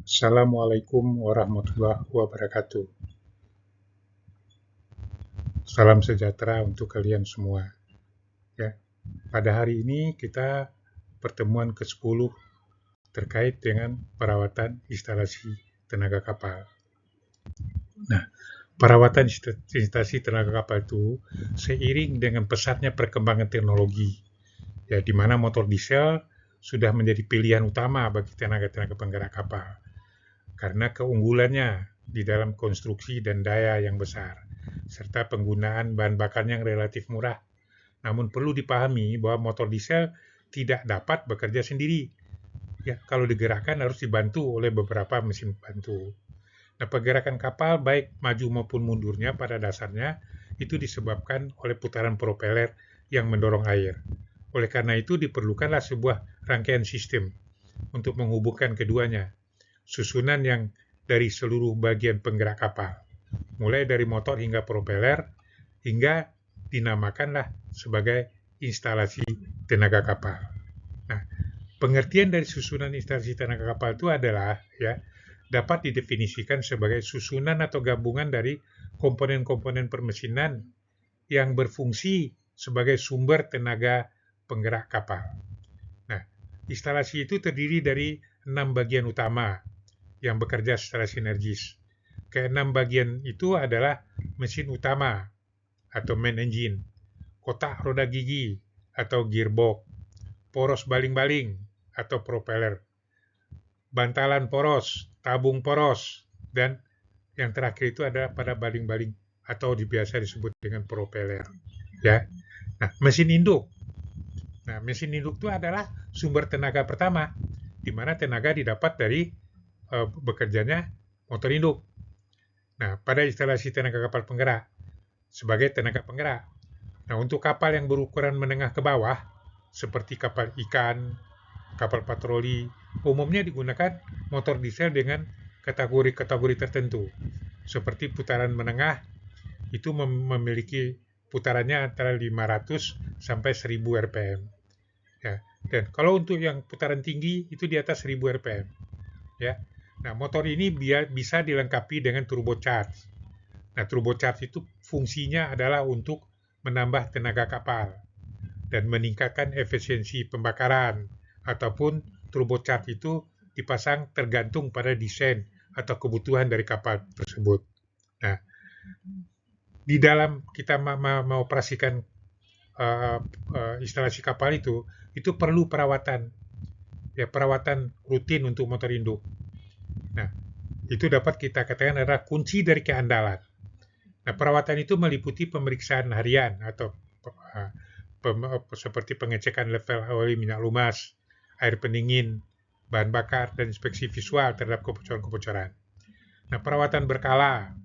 Assalamualaikum warahmatullahi wabarakatuh. Salam sejahtera untuk kalian semua. Ya, pada hari ini kita pertemuan ke-10 terkait dengan perawatan instalasi tenaga kapal. Nah, perawatan instalasi tenaga kapal itu seiring dengan pesatnya perkembangan teknologi, ya, di mana motor diesel sudah menjadi pilihan utama bagi tenaga-tenaga penggerak kapal karena keunggulannya di dalam konstruksi dan daya yang besar, serta penggunaan bahan bakar yang relatif murah. Namun perlu dipahami bahwa motor diesel tidak dapat bekerja sendiri. Ya, kalau digerakkan harus dibantu oleh beberapa mesin bantu. Nah, pergerakan kapal baik maju maupun mundurnya pada dasarnya itu disebabkan oleh putaran propeller yang mendorong air. Oleh karena itu diperlukanlah sebuah rangkaian sistem untuk menghubungkan keduanya. Susunan yang dari seluruh bagian penggerak kapal, mulai dari motor hingga propeller, hingga dinamakanlah sebagai instalasi tenaga kapal. Nah, pengertian dari susunan instalasi tenaga kapal itu adalah, ya, dapat didefinisikan sebagai susunan atau gabungan dari komponen-komponen permesinan yang berfungsi sebagai sumber tenaga penggerak kapal. Nah, instalasi itu terdiri dari 6 bagian utama yang bekerja secara sinergis. Keenam bagian itu adalah mesin utama atau main engine, kotak roda gigi atau gearbox, poros baling-baling atau propeller, bantalan poros, tabung poros, dan yang terakhir itu adalah pada baling-baling atau biasa disebut dengan propeller. Ya, nah mesin induk. Nah, mesin induk itu adalah sumber tenaga pertama, di mana tenaga didapat dari bekerjanya motor induk. Nah, pada instalasi tenaga kapal penggerak sebagai tenaga penggerak. Nah, untuk kapal yang berukuran menengah ke bawah, seperti kapal ikan, kapal patroli, umumnya digunakan motor diesel dengan kategori-kategori tertentu. Seperti putaran menengah, itu memiliki putarannya antara 500 sampai 1000 rpm. Ya. Dan kalau untuk yang putaran tinggi, itu di atas 1000 rpm. Ya. Nah, motor ini bisa dilengkapi dengan turbocharge. Nah, turbocharge itu fungsinya adalah untuk menambah tenaga kapal dan meningkatkan efisiensi pembakaran, ataupun turbocharge itu dipasang tergantung pada desain atau kebutuhan dari kapal tersebut. Nah, di dalam kita mengoperasikan instalasi kapal itu perlu perawatan, ya, perawatan rutin untuk motor induk. Nah, itu dapat kita katakan adalah kunci dari keandalan. Nah, perawatan itu meliputi pemeriksaan harian atau seperti pengecekan level oli minyak lumas, air pendingin, bahan bakar, dan inspeksi visual terhadap kebocoran-kebocoran. Nah, perawatan berkala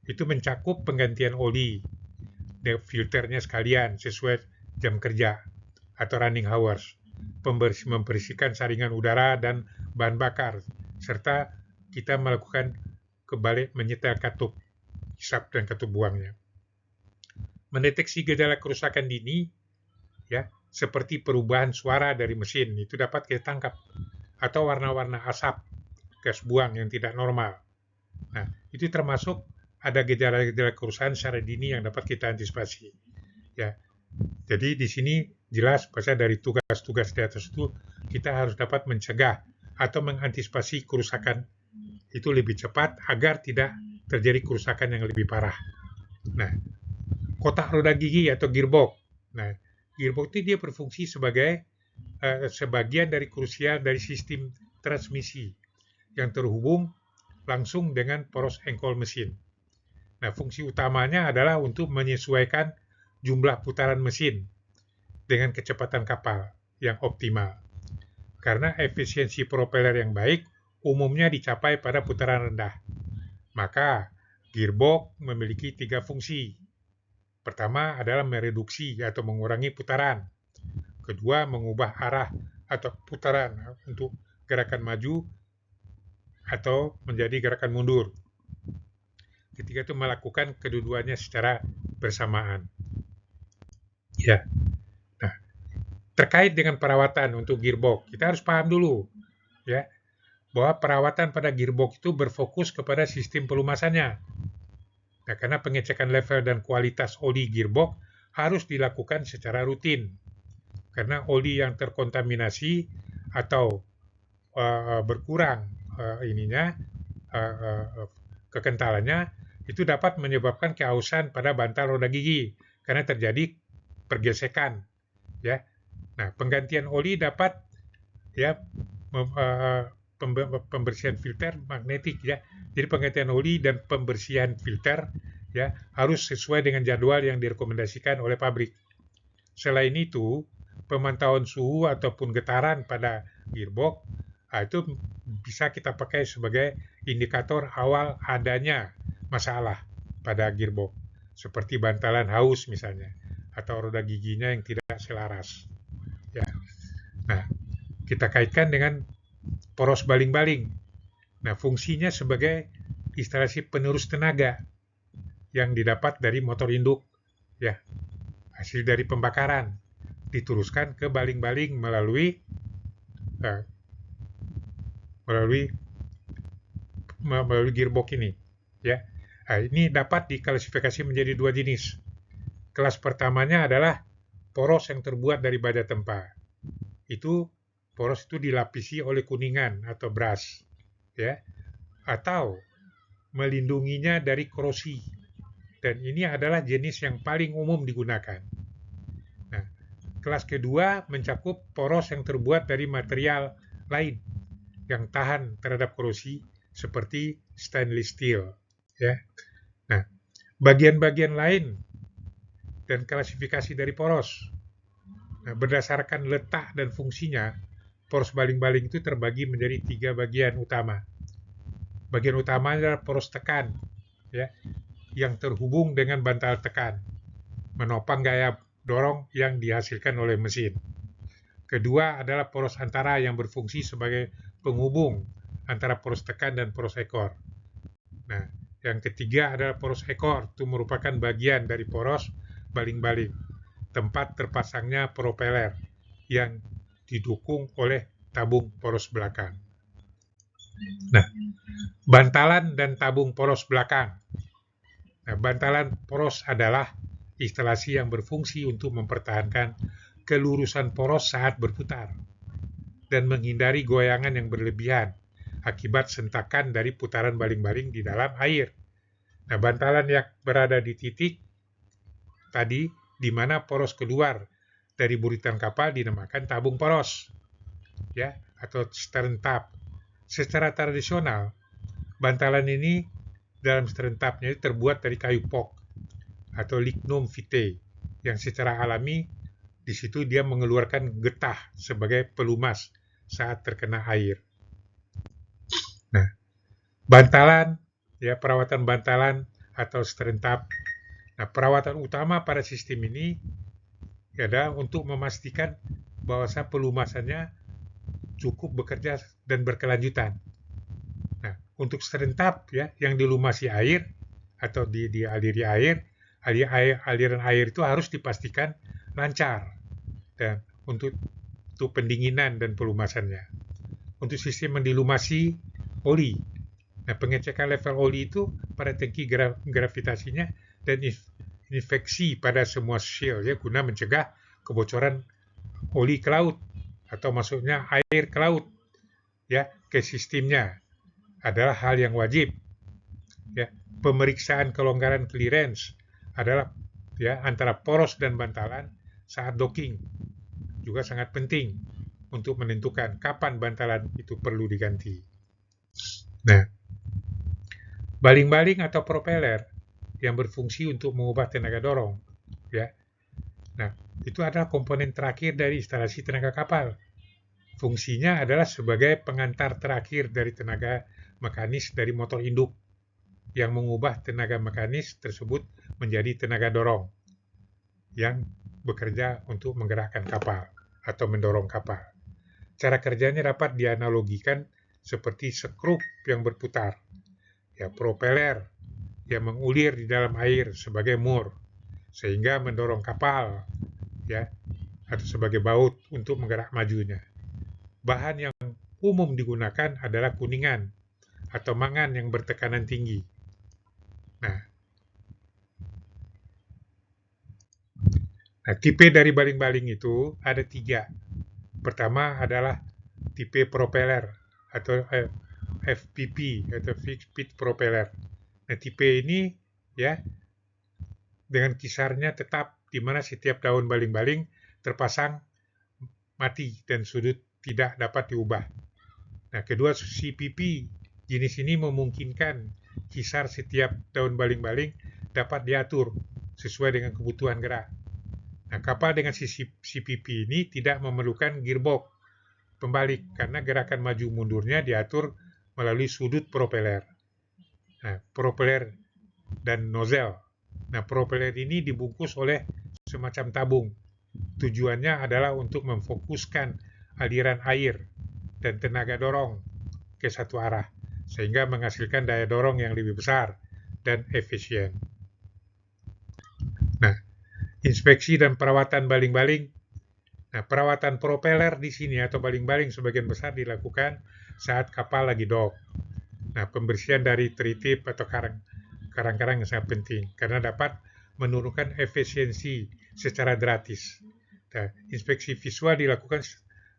itu mencakup penggantian oli, filternya sekalian sesuai jam kerja atau running hours, membersihkan saringan udara dan bahan bakar, serta kita melakukan kembali menyetel katup hisap dan katup buangnya. Mendeteksi gejala kerusakan dini, ya, seperti perubahan suara dari mesin, itu dapat kita tangkap, atau warna-warna asap gas buang yang tidak normal. Nah, itu termasuk ada gejala-gejala kerusakan secara dini yang dapat kita antisipasi. Ya, jadi di sini jelas bahasa dari tugas-tugas di atas itu kita harus dapat mencegah atau mengantisipasi kerusakan itu lebih cepat agar tidak terjadi kerusakan yang lebih parah. Nah, kotak roda gigi atau gearbox. Nah, gearbox itu dia berfungsi sebagai sebagian dari krusial dari sistem transmisi yang terhubung langsung dengan poros engkol mesin. Nah, fungsi utamanya adalah untuk menyesuaikan jumlah putaran mesin dengan kecepatan kapal yang optimal. Karena efisiensi propeller yang baik umumnya dicapai pada putaran rendah. Maka, gearbox memiliki 3 fungsi. Pertama adalah mereduksi atau mengurangi putaran. Kedua, mengubah arah atau putaran untuk gerakan maju atau menjadi gerakan mundur. Ketiga itu melakukan kedua-duanya secara bersamaan. Ya. Nah, terkait dengan perawatan untuk gearbox, kita harus paham dulu, ya. bahwa perawatan pada gearbox itu berfokus kepada sistem pelumasannya. Nah, karena pengecekan level dan kualitas oli gearbox harus dilakukan secara rutin. Karena oli yang terkontaminasi atau berkurang kekentalannya itu dapat menyebabkan keausan pada bantal roda gigi karena terjadi pergesekan, ya. Nah, penggantian oli dapat ya pembersihan filter magnetik, ya. Jadi penggantian oli dan pembersihan filter ya harus sesuai dengan jadwal yang direkomendasikan oleh pabrik. Selain itu, pemantauan suhu ataupun getaran pada gearbox itu bisa kita pakai sebagai indikator awal adanya masalah pada gearbox, seperti bantalan haus misalnya, atau roda giginya yang tidak selaras. Ya. Nah, kita kaitkan dengan poros baling-baling. Nah, fungsinya sebagai instalasi penerus tenaga yang didapat dari motor induk, ya, hasil dari pembakaran diteruskan ke baling-baling melalui gearbox ini, ya. Nah, ini dapat diklasifikasi menjadi dua jenis. Kelas pertamanya adalah poros yang terbuat dari baja tempa. Poros itu dilapisi oleh kuningan atau brass, ya, atau melindunginya dari korosi. Dan ini adalah jenis yang paling umum digunakan. Nah, kelas kedua mencakup poros yang terbuat dari material lain yang tahan terhadap korosi seperti stainless steel, ya. Nah, bagian-bagian lain dan klasifikasi dari poros. Nah, berdasarkan letak dan fungsinya, poros baling-baling itu terbagi menjadi 3 bagian utama. Bagian utama adalah poros tekan, ya, yang terhubung dengan bantal tekan, menopang gaya dorong yang dihasilkan oleh mesin. Kedua adalah poros antara yang berfungsi sebagai penghubung antara poros tekan dan poros ekor. Nah, yang ketiga adalah poros ekor, itu merupakan bagian dari poros baling-baling, tempat terpasangnya propeller yang didukung oleh tabung poros belakang. Nah, bantalan dan tabung poros belakang. Nah, bantalan poros adalah instalasi yang berfungsi untuk mempertahankan kelurusan poros saat berputar dan menghindari goyangan yang berlebihan akibat sentakan dari putaran baling-baling di dalam air. Nah, bantalan yang berada di titik tadi di mana poros keluar dari buritan kapal dinamakan tabung poros, ya, atau stern tap. Secara tradisional, bantalan ini dalam stern tap-nya terbuat dari kayu pok atau lignum vitae yang secara alami di situ dia mengeluarkan getah sebagai pelumas saat terkena air. Nah, bantalan, ya, perawatan bantalan atau stern tap. Nah, perawatan utama pada sistem ini adalah untuk memastikan bahwa pelumasannya cukup bekerja dan berkelanjutan. Nah, untuk stern tap, ya, yang dilumasi air atau dialiri air, aliran air itu harus dipastikan lancar dan untuk pendinginan dan pelumasannya. Untuk sistem yang dilumasi oli, nah, pengecekan level oli itu pada tangki gravitasinya dan infeksi pada semua seal, ya, guna mencegah kebocoran oli ke laut atau masuknya air ke laut, ya, ke sistemnya adalah hal yang wajib, ya. Pemeriksaan kelonggaran clearance adalah, ya, antara poros dan bantalan saat docking juga sangat penting untuk menentukan kapan bantalan itu perlu diganti. Nah, baling-baling atau propeller yang berfungsi untuk mengubah tenaga dorong, ya. Nah, itu adalah komponen terakhir dari instalasi tenaga kapal. Fungsinya adalah sebagai pengantar terakhir dari tenaga mekanis dari motor induk yang mengubah tenaga mekanis tersebut menjadi tenaga dorong yang bekerja untuk menggerakkan kapal atau mendorong kapal. Cara kerjanya dapat dianalogikan seperti skrup yang berputar, ya, propeller yang mengulir di dalam air sebagai moor sehingga mendorong kapal, ya, atau sebagai baut untuk menggerak majunya. Bahan yang umum digunakan adalah kuningan atau mangan yang bertekanan tinggi. Nah, tipe dari baling-baling itu ada 3. Pertama adalah tipe propeller atau FPP atau fixed pitch propeller. Nah, tipe ini ya dengan kisarnya tetap di mana setiap daun baling-baling terpasang mati dan sudut tidak dapat diubah. Nah, kedua CPP jenis ini memungkinkan kisar setiap daun baling-baling dapat diatur sesuai dengan kebutuhan gerak. Nah, kapal dengan CPP ini tidak memerlukan gearbox pembalik karena gerakan maju mundurnya diatur melalui sudut propeller. Nah, propeller dan nozzle. Nah, propeller ini dibungkus oleh semacam tabung. Tujuannya adalah untuk memfokuskan aliran air dan tenaga dorong ke satu arah, sehingga menghasilkan daya dorong yang lebih besar dan efisien. Nah, inspeksi dan perawatan baling-baling. Nah, perawatan propeller di sini atau baling-baling sebagian besar dilakukan saat kapal lagi dock. Nah, pembersihan dari tritip atau karang-karang yang sangat penting karena dapat menurunkan efisiensi secara drastis. Nah, inspeksi visual dilakukan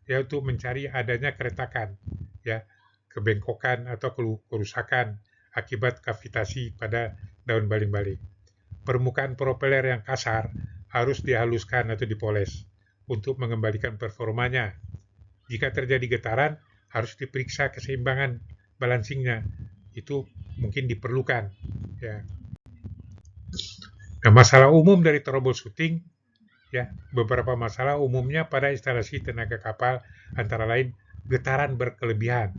ya untuk mencari adanya keretakan, ya, kebengkokan atau kerusakan akibat kavitasi pada daun baling-baling. Permukaan propeller yang kasar harus dihaluskan atau dipoles untuk mengembalikan performanya. Jika terjadi getaran, harus diperiksa keseimbangan balancingnya. Itu mungkin diperlukan. Ya. Nah, masalah umum dari troubleshooting, ya, beberapa masalah umumnya pada instalasi tenaga kapal antara lain getaran berkelebihan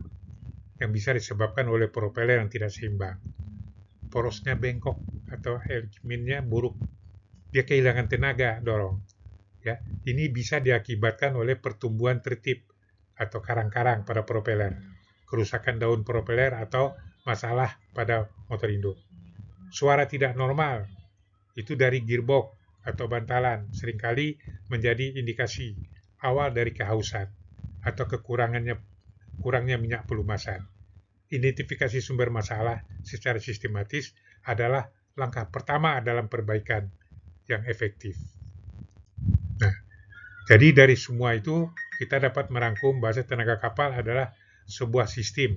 yang bisa disebabkan oleh propeller yang tidak seimbang. Porosnya bengkok atau elemennya buruk. Dia kehilangan tenaga dorong. Ya, ini bisa diakibatkan oleh pertumbuhan tritip atau karang-karang pada propeller, kerusakan daun propeller atau masalah pada motor induk. Suara tidak normal itu dari gearbox atau bantalan seringkali menjadi indikasi awal dari kehausan atau kurangnya minyak pelumasan. Identifikasi sumber masalah secara sistematis adalah langkah pertama dalam perbaikan yang efektif. Nah, jadi dari semua itu kita dapat merangkum bahwa tenaga kapal adalah sebuah sistem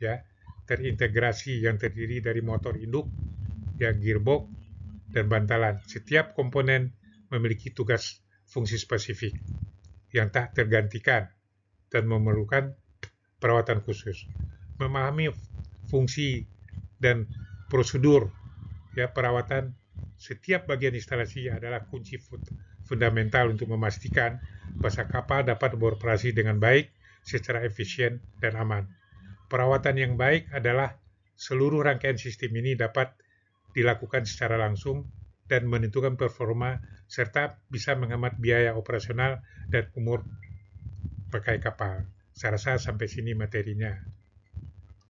ya terintegrasi yang terdiri dari motor induk, ya gearbox dan bantalan. Setiap komponen memiliki tugas fungsi spesifik yang tak tergantikan dan memerlukan perawatan khusus. Memahami fungsi dan prosedur ya perawatan setiap bagian instalasi adalah kunci fundamental untuk memastikan bahwa kapal dapat beroperasi dengan baik, secara efisien dan aman. Perawatan yang baik adalah seluruh rangkaian sistem ini dapat dilakukan secara langsung dan menentukan performa serta bisa menghemat biaya operasional dan umur pakai kapal. Saya rasa sampai sini materinya.